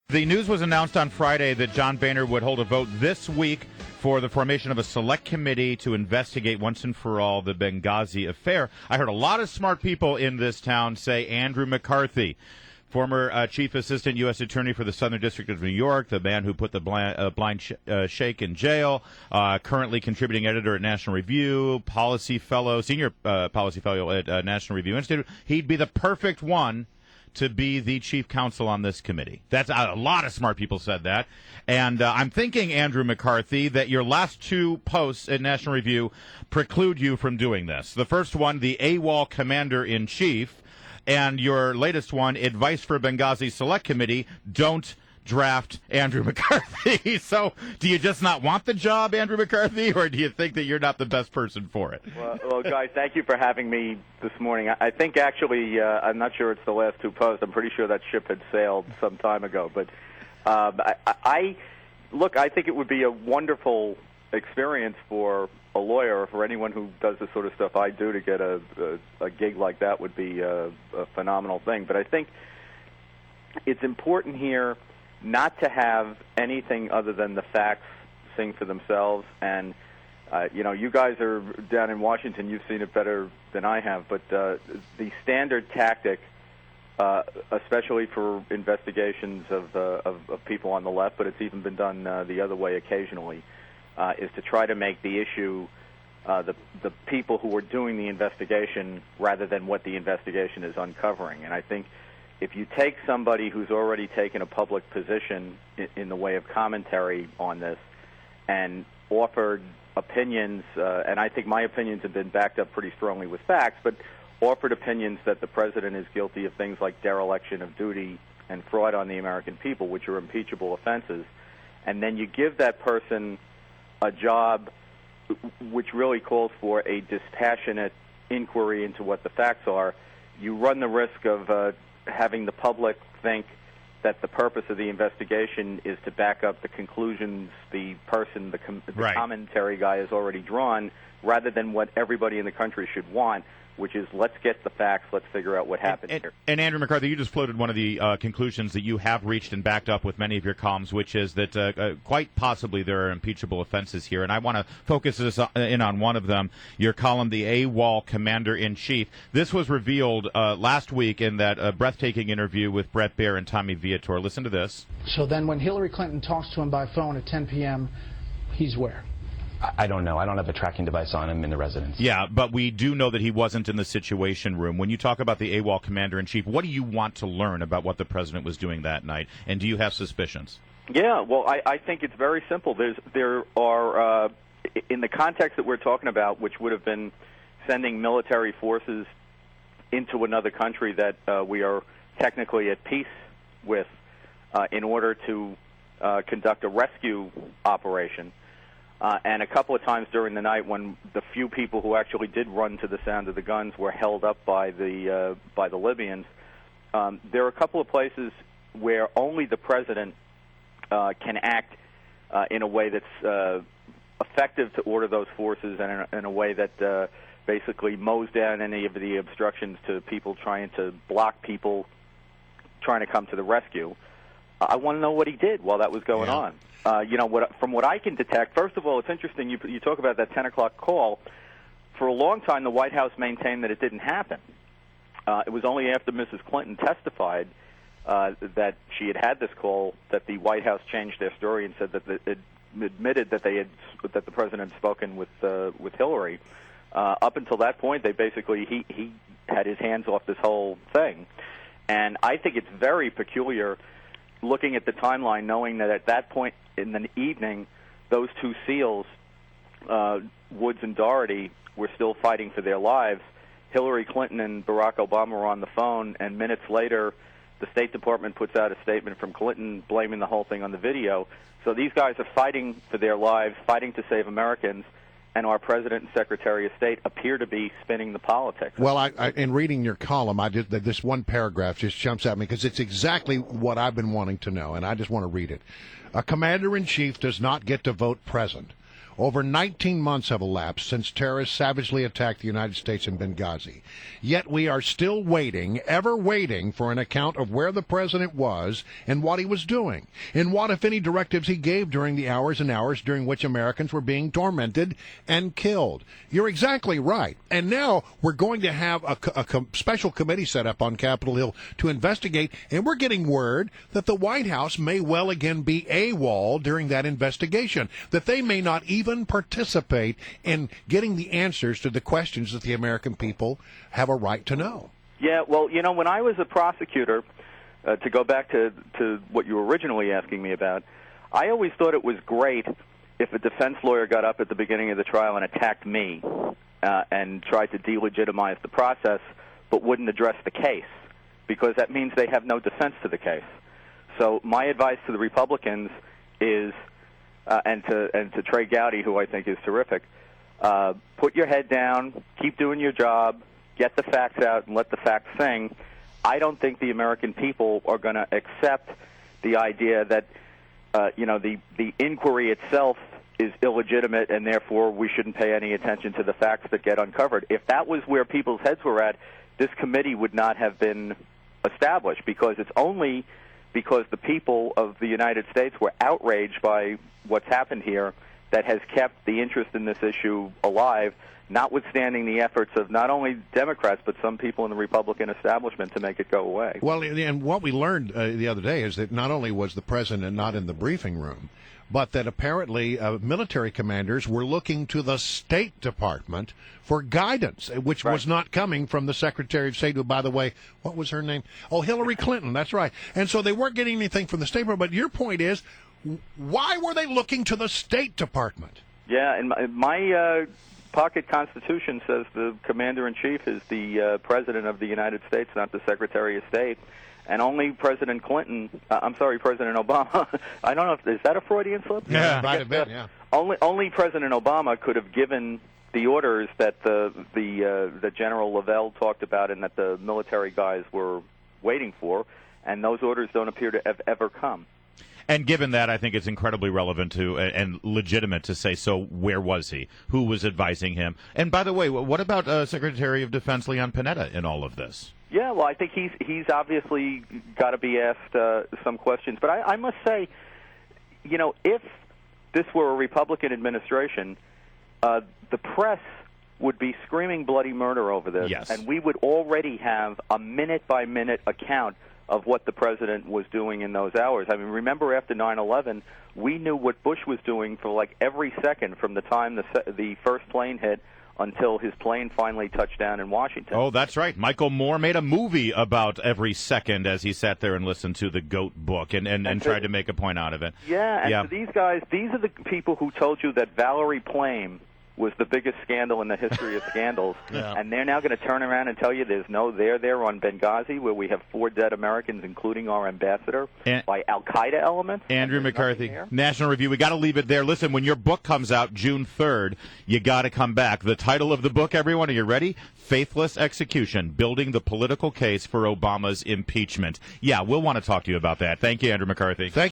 The news was announced on Friday that John Boehner would hold a vote this week for the formation of a select committee to investigate once and for all the Benghazi affair. I heard a lot of smart people in this town say Andrew McCarthy, former chief assistant U.S. attorney for the Southern District of New York, the man who put the blind sheikh in jail, currently contributing editor at National Review, senior policy fellow at National Review Institute. He'd be the perfect one to be the chief counsel on this committee. That's a lot of smart people said that. And I'm thinking, Andrew McCarthy, that your last two posts at National Review preclude you from doing this. The first one, the AWOL commander-in-chief, and your latest one, advice for Benghazi Select Committee, don't draft Andrew McCarthy. So do you just not want the job, Andrew McCarthy, or do you think that you're not the best person for it? Well, guys, thank you for having me this morning. I think actually, I'm not sure it's the last two posts. I'm pretty sure that ship had sailed some time ago. But I think it would be a wonderful experience for a lawyer, or for anyone who does the sort of stuff I do, to get a gig like that would be a phenomenal thing. But I think it's important here not to have anything other than the facts sing for themselves. And, you guys are down in Washington. You've seen it better than I have. But the standard tactic, especially for investigations of people on the left, but it's even been done the other way occasionally, is to try to make the issue the people who are doing the investigation rather than what the investigation is uncovering. And I think if you take somebody who's already taken a public position in the way of commentary on this and offered opinions, and I think my opinions have been backed up pretty strongly with facts, but offered opinions that the president is guilty of things like dereliction of duty and fraud on the American people, which are impeachable offenses, and then you give that person a job which really calls for a dispassionate inquiry into what the facts are, you run the risk of having the public think that the purpose of the investigation is to back up the conclusions the commentary guy has already drawn, rather than what everybody in the country should want, which is let's get the facts, let's figure out what happened here. And Andrew McCarthy, you just floated one of the conclusions that you have reached and backed up with many of your columns, which is that quite possibly there are impeachable offenses here. And I want to focus this in on one of them, your column, the AWOL Commander-in-Chief. This was revealed last week in that breathtaking interview with Bret Baier and Tommy Viator. Listen to this. So then when Hillary Clinton talks to him by phone at 10 p.m., he's where? I don't know. I don't have a tracking device on him in the residence. Yeah, but we do know that he wasn't in the Situation Room. When you talk about the AWOL Commander-in-Chief, what do you want to learn about what the president was doing that night, and do you have suspicions? Yeah, well, I think it's very simple. There are, in the context that we're talking about, which would have been sending military forces into another country that we are technically at peace with in order to conduct a rescue operation. And a couple of times during the night, when the few people who actually did run to the sound of the guns were held up by the Libyans, there are a couple of places where only the president can act in a way that's effective to order those forces, and in a way that basically mows down any of the obstructions to people trying to block people trying to come to the rescue. I want to know what he did while that was going on. From what I can detect, first of all, it's interesting you talk about that 10 o'clock call. For a long time, the White House maintained that it didn't happen. It was only after Mrs. Clinton testified that she had this call that the White House changed their story and said that it admitted that that the president had spoken with Hillary. Up until that point, he had his hands off this whole thing, and I think it's very peculiar, looking at the timeline, knowing that at that point in the evening, those two SEALs, Woods and Doherty, were still fighting for their lives. Hillary Clinton and Barack Obama were on the phone, and minutes later, the State Department puts out a statement from Clinton blaming the whole thing on the video. So these guys are fighting for their lives, fighting to save Americans, and our President and Secretary of State appear to be spinning the politics. Well, in reading your column, this one paragraph just jumps at me because it's exactly what I've been wanting to know, and I just want to read it. A commander-in-chief does not get to vote present. Over 19 months have elapsed since terrorists savagely attacked the United States in Benghazi. Yet we are still waiting, ever waiting, for an account of where the president was and what he was doing, and what, if any, directives he gave during the hours and hours during which Americans were being tormented and killed. You're exactly right. And now we're going to have a special committee set up on Capitol Hill to investigate, and we're getting word that the White House may well again be AWOL during that investigation, that they may not even participate in getting the answers to the questions that the American people have a right to know. Yeah, well, when I was a prosecutor, to go back to what you were originally asking me about, I always thought it was great if a defense lawyer got up at the beginning of the trial and attacked me and tried to delegitimize the process but wouldn't address the case, because that means they have no defense to the case. So my advice to the Republicans is, and to Trey Gowdy, who I think is terrific, put your head down, keep doing your job, get the facts out, and let the facts sing. I don't think the American people are going to accept the idea that the inquiry itself is illegitimate and therefore we shouldn't pay any attention to the facts that get uncovered. If that was where people's heads were at, this committee would not have been established, because it's only because the people of the United States were outraged by what's happened here that has kept the interest in this issue alive, notwithstanding the efforts of not only Democrats but some people in the Republican establishment to make it go away. Well, and what we learned the other day is that not only was the president not in the briefing room, but that apparently military commanders were looking to the State Department for guidance, which was not coming from the Secretary of State, who, by the way, what was her name? Oh, Hillary Clinton, that's right. And so they weren't getting anything from the State Department. But your point is, why were they looking to the State Department? Yeah, and my pocket constitution says the commander-in-chief is the president of the United States, not the Secretary of State. And only President President Obama, I don't know, is that a Freudian slip? Yeah, might have been, yeah. Only President Obama could have given the orders that the General Lavelle talked about and that the military guys were waiting for, and those orders don't appear to have ever come. And given that, I think it's incredibly relevant to and legitimate to say, so where was he? Who was advising him? And by the way, what about Secretary of Defense Leon Panetta in all of this? Yeah, well, I think he's obviously got to be asked some questions. But I must say, if this were a Republican administration, the press would be screaming bloody murder over this, yes. And we would already have a minute-by-minute account of what the president was doing in those hours. I mean, remember after 9/11, we knew what Bush was doing for like every second from the time the first plane hit until his plane finally touched down in Washington. Oh, that's right. Michael Moore made a movie about every second as he sat there and listened to the GOAT book and tried to make a point out of it. Yeah, and so these guys, these are the people who told you that Valerie Plame was the biggest scandal in the history of scandals, and they're now going to turn around and tell you there's no there on Benghazi, where we have 4 dead Americans, including our ambassador, by al-Qaeda elements. Andrew McCarthy, National Review. We got to leave it there. Listen, when your book comes out June 3rd, you got to come back. The title of the book, everyone, are you ready? Faithless Execution, Building the Political Case for Obama's Impeachment. Yeah, we'll want to talk to you about that. Thank you, Andrew McCarthy. Thank